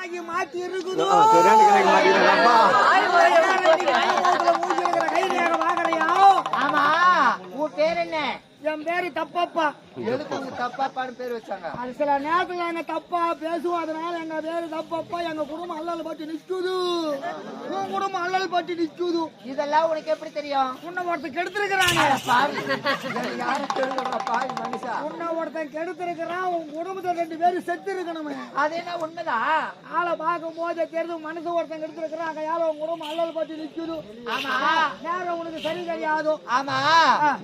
கிராக்கி மாட்டி இருக்குதோ கை நேரம் வாங்குறையா? ஆமா, உன் பேர் என்ன? என் பேரு தப்பப்பா. எதுக்கு உங்க தப்பாப்பான்னு பேர் வச்சாங்க? அது சில நேரத்துல எங்க தப்பா பேசுவோம், அதனால எங்க பேரு தப்பப்பா. எங்க குடும்பம் அல்லல் பட்டு நிக்குது, உன் குடும்பம் அல்லல் பட்டு நிக்குது. இதெல்லாம் உனக்கு எப்படி தெரியும்? உன்னை ஒருத்தன் கெடுத்திருக்கிறாங்க. உன்னை ஒருத்தன் கெடுத்திருக்கிறான், உன் குடும்பத்துல 2 பேரும் செத்து இருக்கணுமே. அது என்ன உண்மைதான்? ஆளை பார்க்கும் போதே தெரிஞ்சு மனசு ஒருத்தன் கெடுத்திருக்கிறான், கையால உன் குடும்பம் அல்லல் பட்டு நிக்குது. ஆமா, நேரம் உனக்கு சரி தெரியாது. ஆமா,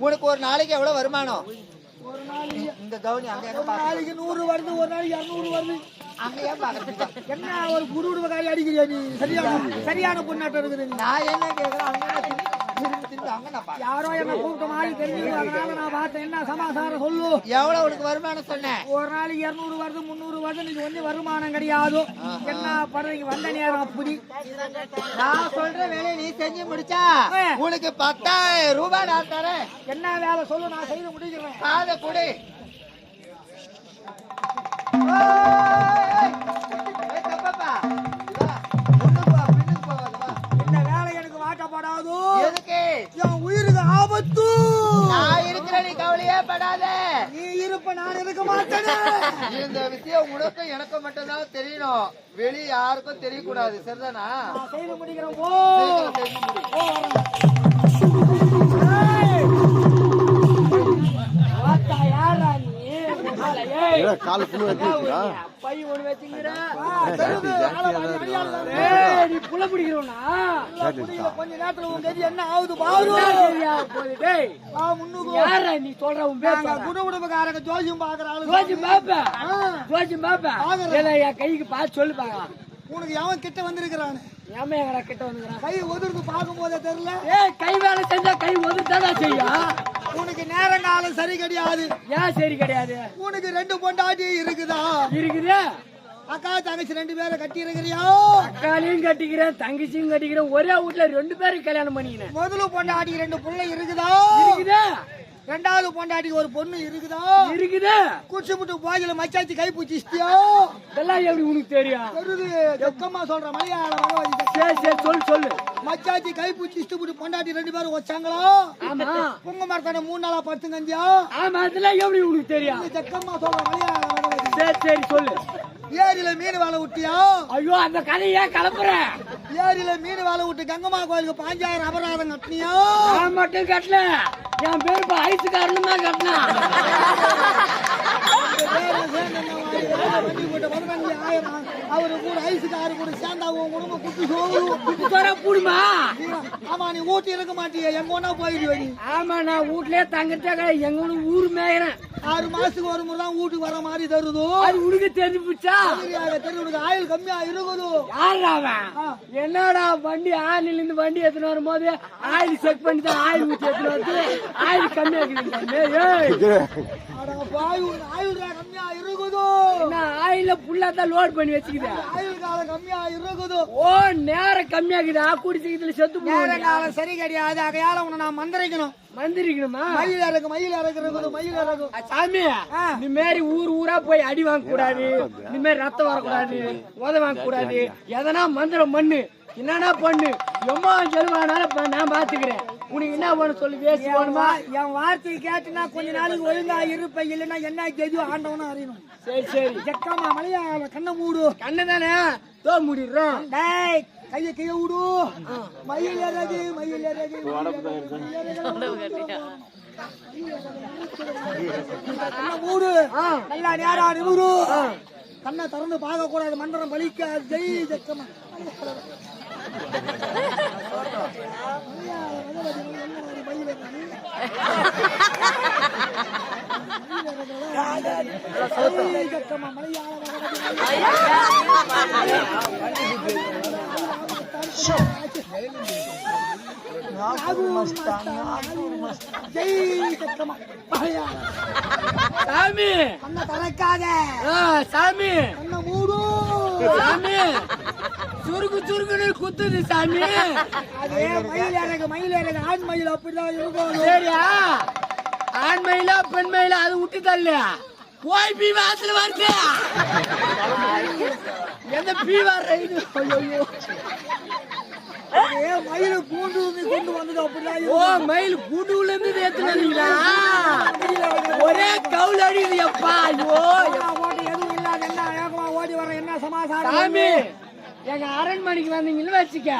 உனக்கு ஒரு நாளைக்கு எவ்வளவு வருமானம்? ஒரு நாளைக்கு இந்த கவுனி அங்க ஒரு நாளைக்கு 100 வருது, ஒரு நாளைக்கு 200 வருது. அங்கேயே பாக்குறீங்க. என்ன ஒரு குருடு காரி அடிக்கிறியா நீ? சரியான பொண்ணாட்டம் இருக்குது நீ. நான் என்ன கேக்குறேன், அங்க திரும்பி அங்க நான் பாக்குறேன். யாரோ என்ன கூப்பிட்ட மாதிரி தெரிஞ்சது, அதனால நான் பார்த்தேன். என்ன சமாசாரம் சொல்லு. எவ்வளவு உனக்கு வருமானம் சொன்னேன்? ஒரு நாளைக்கு 200 வருது, 300 வருது. நீங்க ஒண்ணு வருமானம் கிடையாது. என்ன பண்றீங்க? வந்த நேரம் அப்படி. நான் சொல்ற வேலையை நீ செஞ்சு முடிச்சா உனக்கு 10,000 ரூபாய் நான் தரேன். என்ன வேலை சொல்லு, நான் செய்து முடிக்கிறேன். காதை கொடு. என்ன வேலை எனக்கு வாட்டப்படாது. எதுக்கு? என் உயிருக்கு ஆபத்து. நான் இருக்கிற, நீ கவலையே படாத. நீ இருப்ப நான் இருக்க மாட்டேன். இந்த விஷயம் உனக்கும் எனக்கும் மட்டும்தான் தெரியணும், வெளியே யாருக்கும் தெரியக்கூடாது. சரிதானா? நான் செய்து முடிக்கிறேன். போ. கால புழு வச்சிருக்கா பை ஒண்ணு வச்சிங்கற நீ புள்ள பிடிக்கிறோனா கொஞ்ச நேரத்துல உன் கதி என்ன ஆகுது பாரு. போய் டேய் வா முன்னுக்கு. யாரா நீ சொல்ற? உன் பேர் குடுகுடுகாரங்க ஜோசியம் பாக்குற ஆளு. ஜோசியம் பாப்பா ஏல என் கைக்கு பாத்து சொல்லு பாக்கலாம். உனக்கு எவன் கிட்ட வந்திருக்கிறான்? ஏமே எங்கடா கிட்ட வந்திருக்கான்? கை ஒதுர்ந்து பாக்கும் போதே தெரியல. ஏய் கை வேலை செஞ்சா கை ஒதுர்தாடா செய்யும். உனக்கு நேரங்காலம் சரி கிடையாது. ஏன் சரி கிடையாது? உனக்கு 2 பொண்டாட்டி இருக்குதா? இருக்குது. அக்கா தங்கச்சி 2 பேரை கட்டி இருக்கிறியா? அக்காலையும் கட்டிக்கிறேன், தங்கச்சியும் கட்டிக்கிறேன். ஒரே வீட்டுல 2 பேரும் கல்யாணம் பண்ணிக்கிறேன். முதல்ல பொண்டாட்டி 2 பிள்ளை இருக்குதா? இருக்குது. 2வது பொண்டாட்டி ஒரு பொண்ணு இருக்குதா? இருக்குது. குச்சி முட்டு போஜில மச்சாச்சி கை பூச்சிஸ்தியா? இதெல்லாம் எப்படி உனக்கு தெரியும்? தெரியுது. ஜக்கமா சொல்ற மலையாளம். சரி சொல்லு. மச்சாச்சி கை பூச்சிஸ்து முட்டு பொண்டாட்டி 2 பேரும் வச்சாங்களா? ஆமா. பொங்க மரத்தான 3 நாளா படுத்துங்கந்தியா? ஆமா. அதெல்லாம் எப்படி உனக்கு தெரியும்? ஜக்கமா சொல்ற மலையாளம். சரி சொல்லு. ஏரியில மீன் வாழை விட்டியா? ஐயோ அந்த கதையே கலப்புற. ஏரியில மீன் வாழை விட்டு கங்கம்மா கோயிலுக்கு 5000 அபராதம் கட்டினியா? நான் மட்டும் கட்டல, என் பேரு ஐசுக்காரன் தான் கட்டினா. அவரு கூட ஐசுக்காரு கூட சேர்ந்தா உன் குடும்பம் குட்டி பூடுமா? ஆமா, நீ ஊட்டி இருக்க மாட்டிய, எங்க ஒன்னா போயிடுவ நீ. ஆமா, நான் வீட்லயே தங்கிட்டே எங்க ஊரு மேயிறேன். 6 மாசத்துக்கு ஒரு முறை தான் வீட்டுக்கு வர மாதிரி தருது. அது உனக்கு தெரிஞ்சு போச்சா? உனக்கு ஆயில் கம்மியா இருக்குது. என்னடா வண்டி ஆயில இருந்து வண்டி எடுத்துன்னு வரும்போது ஆயில் செக் பண்ணி தான் ஆயில் ஊற்றி எடுத்துன்னு வந்து ஆயில் கம்மியா இருக்குது. ஆயில புல்லா தான் லோட் பண்ணி வச்சுக்குது. ஆயில் காலம் கம்மியா இருக்குது. ஓ நேரம் கம்மியா இருக்குது. குடிச்சுக்கிறதுல செத்து நேர காலம் சரி கிடையாது. அதையால உன்னை நான் மந்திரிக்கணுமா? மயில் இறக்குறது. சாமி, இந்த மாதிரி ஊரா போய் அடி வாங்க கூடாது, இந்த மாதிரி ரத்தம் வரக்கூடாது, உத வாங்க கூடாது. எதனா மந்திரம் பண்ணு, என்னன்னா பண்ணு, எம்மா செல்வானாலும் நான் பாத்துக்கிறேன். உனக்கு என்ன வேணும் சொல்லி பேசி வேணுமா? என் வார்த்தையை கேட்டுனா கொஞ்ச நாளைக்கு ஒழுங்கா இருப்ப, இல்லைன்னா என்ன கெதியோ ஆண்டவனும் அறியணும். சரி ஜக்கமா மலையாள கண்ணை மூடு. கண்ணு தானே தோ மூடிடுறோம். கைய விடு. மயில் இறகு மூடு. நல்லா நேரா நிமிரு. கண்ணை திறந்து பார்க்க கூடாது, மந்திரம் பலிக்க. ஜெய் ஜக்கமா. சாமி கண்ண திறக்காத. சாமி கண்ண மூடு. சாமி சுருக்குன்னு குத்துது சாமி. அதே மயில் இறகு ஆண் மயில் அப்படிதான் இருக்கும். சரியா? ஆண் மயிலா பெண் மயிலா அது விட்டு தள்ள போய் வாசல் வருது. எந்த பீவார் ரைடு ஐயோ மயில் கூண்டு கொண்டு வந்தது அப்படிதான் ஓ மயில் கூண்டுல இருந்து ஏத்துனீங்களா ஒரே கவுல் அடிக்குது அப்பா ஐயோ ஓடி எதுவும் இல்லாத என்ன ஏகமா ஓடி வர என்ன சமாசாரம் சாமி எங்க அரண்மனைக்கு வந்தீங்கன்னு வச்சுக்க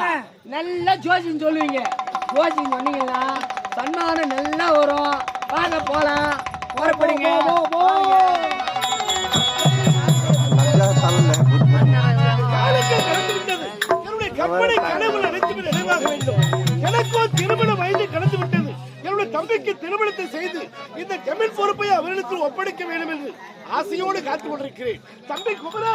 நல்லா ஜோசியம் சொல்லுவீங்க ஜோசியம் சொன்னீங்களா சன்மானம் நல்லா வரும் வாங்க போலாம் புறப்படுங்க கற்பனை கனவுல நினைத்து நிறைவாக வேண்டும். எனக்கோ திருமண வயது கடந்து விட்டது. என்னுடைய தம்பிக்கு திருமணத்தை செய்து இந்த ஜமீன் பொறுப்பை அவர்களுக்கு ஒப்படைக்க வேண்டும் என்று ஆசையோடு காத்துக் கொண்டிருக்கிறேன். தம்பி குமரா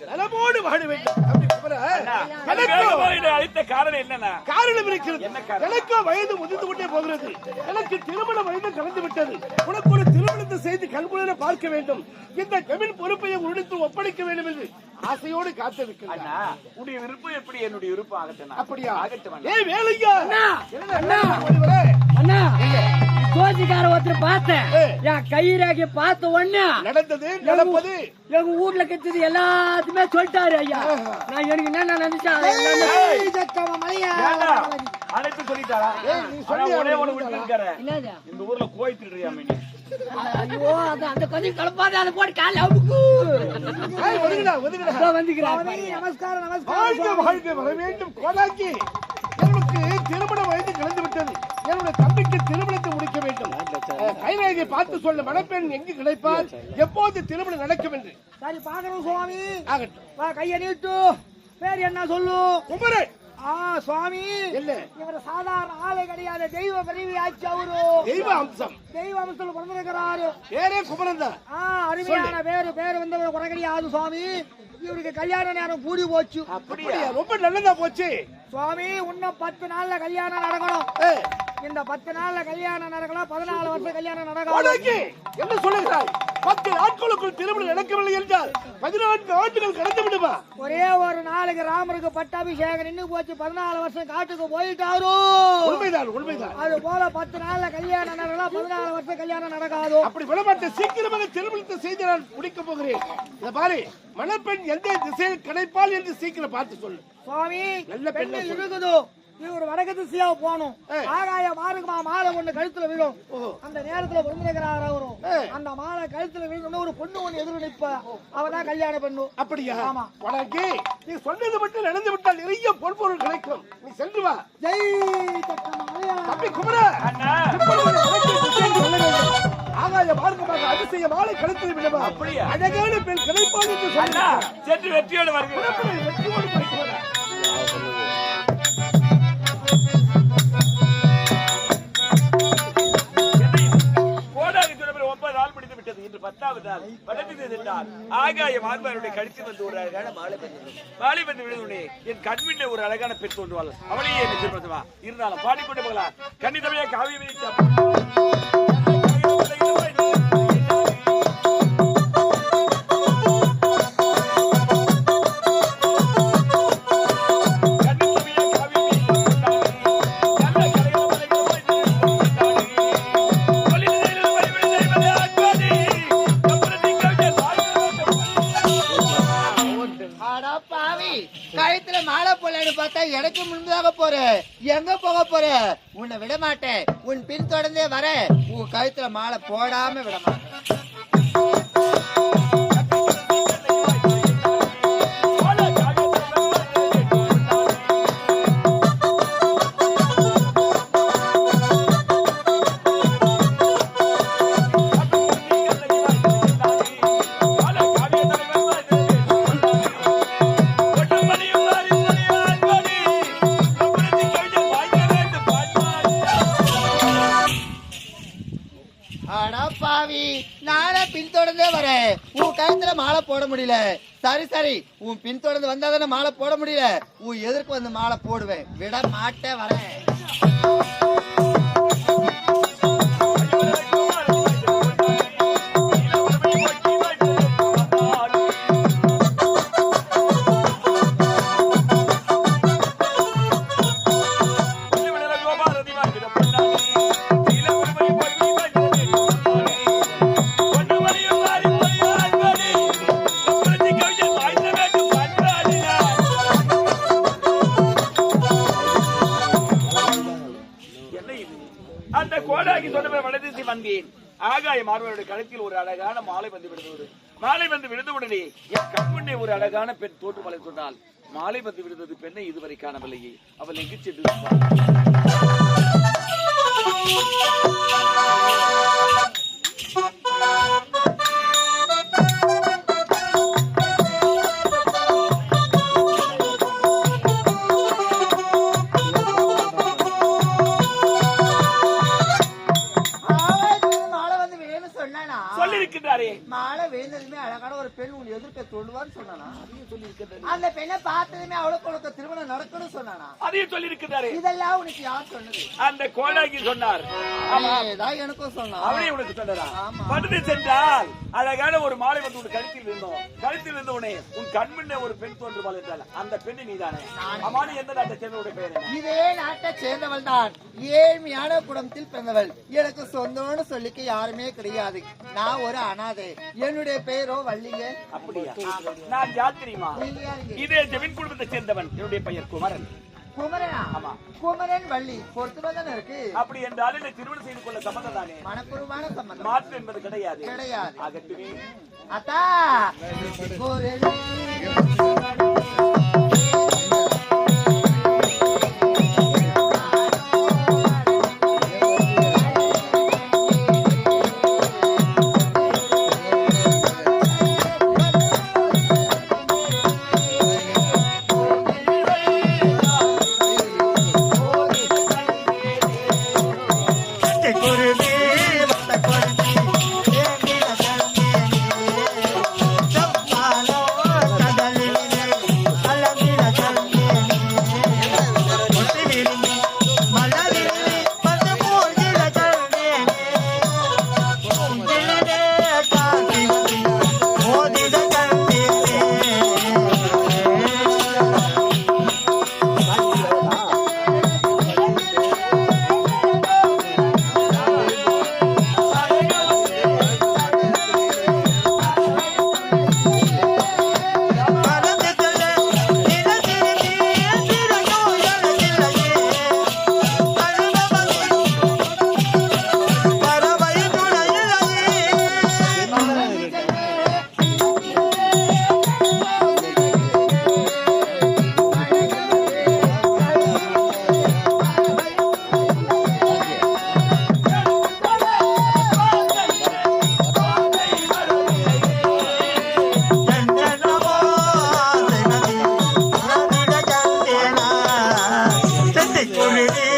நலமோடு வாழ வேண்டும். காரணம் இருக்கிறது. எனக்கோ வயது முதிர்ந்து கொண்டே போகிறது. எனக்கு திருமண வயது கலந்து விட்டது. உனக்கு ஒரு திருமணத்தை செய்து கண்குளிர பார்க்க வேண்டும். இந்த ஜமீன் பொறுப்பை உன்னிடத்து ஒப்படைக்க வேண்டும் என்று ஆசையோடு காத்திருக்கிறேன். உடைய விருப்பம் எப்படி என்னுடைய விருப்பம் ஆகட்டும். அப்படியா? ஆகட்டும். ஏய் வேலையா அண்ணா ஜோசிக்கார ஒருத்தர் பார்த்தேன் என் கைரேகை பார்த்த உடனே நடந்தது நடப்பது எங்க வீட்டுல கெட்டது எல்லாத்துமே சொல்லிட்டாரு ஐயா. நான் எனக்கு என்ன நினைச்சேன் அனைத்து சொல்லிட்டாரா? ஒரே ஒண்ணு விட்டு இருக்காரு. இந்த ஊர்ல கோயில் திருடுறியாமே நீ. ஐயோ அந்த கொஞ்சம் கலப்பாத அதை போட்டு கால அவுக்கு வந்துக்கிறேன். நமஸ்காரம் நமஸ்காரம். வாழ்க்கை வர வேண்டும் கோலாக்கி. எனக்கு திருமண வயது கலந்து விட்டது. என்னுடைய தம்பிக்கு திருமணத்தை முடிக்க வேண்டும். கைரேகை பார்த்து சொல்ல மணப்பெண் எங்கு கிடைப்பால் எப்போது திருமணம் நடக்கும் என்று. சரி பாக்குறோம் சுவாமி. ஆகட்டும். கைய நீட்டு பேர் என்ன சொல்லு? குமரன். சுவாமி இல்ல இவர் சாதாரண ஆளை கிடையாது. தெய்வ பிரிவி ஆச்சு. அவரு தெய்வ அம்சம். தெய்வ அம்சத்துல பிறந்திருக்கிறாரு. பேரே குமரன் தான். அருமையான பேரு வந்து குறை கிடையாது சுவாமி. இவருக்கு கல்யாண நேரம் கூடி போச்சு. அப்படியா? ரொம்ப நல்லதா போச்சு சுவாமி. இன்னும் 10 நாள்ல கல்யாணம் நடக்கணும். இந்த 10 நாள்ல கல்யாணம் நடக்கலாம். 14 வருஷம் கல்யாணம் நடக்கும். என்ன சொல்லுகிறாய்? 10 நாட்களுக்குள் திருமணம் நடக்கவில்லை என்றால் 14 ஆண்டுகள் கடந்து விடுமா? ஒரே ஒரு நாளுக்கு ராமருக்கு பட்டாபிஷேகம் நின்று போச்சு. 14 வருஷம் காட்டுக்கு போயிட்டாரோ? உண்மைதான் உண்மைதான். அது போல 10 நாள்ல கல்யாணம் நடக்கலாம். 14 வருஷம் கல்யாணம் நடக்காது. அப்படி விடமாட்டேன். சீக்கிரமாக திருமணத்தை செய்து நான் முடிக்க போகிறேன். இத பாரு, மணப்பெண் எந்த திசையில் கிடைப்பால் என்று சீக்கிரம் பார்த்து சொல்லு சுவாமி. நல்ல பெண் இருக்குது. இவர் வடக்கு திசையாக போகணும். ஆகாய மாறுமா மாலை ஒண்ணு கழுத்துல விழும். அந்த நேரத்துல பிறந்திருக்கிறார் அவரும். அந்த மாலை கழுத்துல விழுந்து ஒரு பொண்ணு ஒண்ணு எதிர்த்து நிற்ப. அவதான் கல்யாண பெண்ணு. அப்படியா? ஆமா. உனக்கு நீ சொன்னது மட்டும் நடந்து விட்டால் நிறைய பொன்பொருள் கிடைக்கும். நீ சென்று வா. ஜெய் தம்பி குமரா, ஆகாய மார்க்கமாக அதிசய மாலை கழுத்தில் விடுவா. அப்படியா? அழகான பெண் கிடைப்பாள் என்று சொன்னா சென்று வெற்றியோடு வருகிறேன். வெற்றியோடு போய்ட்டு இன்று 10வது நாள் வடக்கு நாள் ஆகாய மார்பருடைய கழுத்தில் வந்து ஒரு அழகான மாலை வந்து விழுதுனே என் கண்மின்ன ஒரு அழகான பெண் தோன்றுவாள். அவளையே என்ன சொல்வதுவா? இருந்தாலும் பாடிக்கொண்டு போகலாம். கன்னிதமையா காவிய கழுத்துல மாலை போலன்னு பார்த்தா எனக்கு முன்பதாக போற. எங்க போக போற? உன்னை விட மாட்டேன். உன் பின் தொடர்ந்தே வர. உன் கழுத்துல மாலை போடாம விட மாட்டேன். பாவி, நானே பின்தொடர்ந்தே வரேன். உன் கழுத்துல மாலை போட முடியல. சரி சரி, உன் பின்தொடர்ந்து வந்தாதானே மாலை போட முடியல. உன் எதிர்க்கு வந்து மாலை போடுவேன். விட மாட்டே வரேன். அந்த கோடாகி சொன்ன வடதிசை வந்தேன். ஆகாய மார்பனுடைய கழுத்தில் ஒரு அழகான மாலை வந்து விழுந்தது. மாலை வந்து விழுந்தவுடனே என் கண்முன்னே ஒரு அழகான பெண் தோற்றுமலை சொன்னால் மாலை வந்து விழுந்தது. பெண்ணை இதுவரை காணவில்லையே. அவள் எங்கு சென்று சொல்லியிருக்கிறாரே. மாலை வேந்ததுமே அழகான ஒரு பெண் உன் எதிர்க்க தோன்றுவான்னு சொன்னானா? அந்த பெண்ணை பார்த்ததுமே அவளுக்கு உனக்கு திருமணம் நடக்கணும் சொன்னானா? அதையும் சொல்லியிருக்கிறாரே. இதெல்லாம் உனக்கு யார் சொன்னது? அந்த கோடாகி சொன்னார். எனக்கும் சொன்னான். அவனே உனக்கு சொன்னதா? படுத்து சென்றால் அழகான ஒரு மாலை வந்து உன் கழுத்தில் இருந்தோம். கழுத்தில் இருந்த உடனே உன் கண்முன்னே ஒரு பெண் தோன்றுவாள் என்றால் அந்த பெண்ணை நீதானே? அம்மானு எந்த நாட்டை சேர்ந்தவருடைய பெயர் என்ன? இதே நாட்டை சேர்ந்தவள் தான். ஏழ்மையான குடும்பத்தில் பிறந்தவள். எனக்கு சொந்தம்னு சொல்லிக்க யாருமே கிடையாது. நான் ஒரு அனாதை. என்னுடைய பெயரோ வள்ளியே. அப்படியா? நான் யார் தெரியுமா? இதே ஜெமின் குடும்பத்தை சேர்ந்தவன். என்னுடைய பெயர் குமரன். குமரனா? ஆமா. குமரன் வள்ளி பொறுத்துவதானே இருக்கு. அப்படி என்றால் என்னை திருமணம் செய்து கொள்ள சம்மதம் தானே? மனப்பூர்வமான சம்மதம். மாற்று என்பது கிடையாது. கிடையாது. ஆகட்டுமே. அத்தா Corre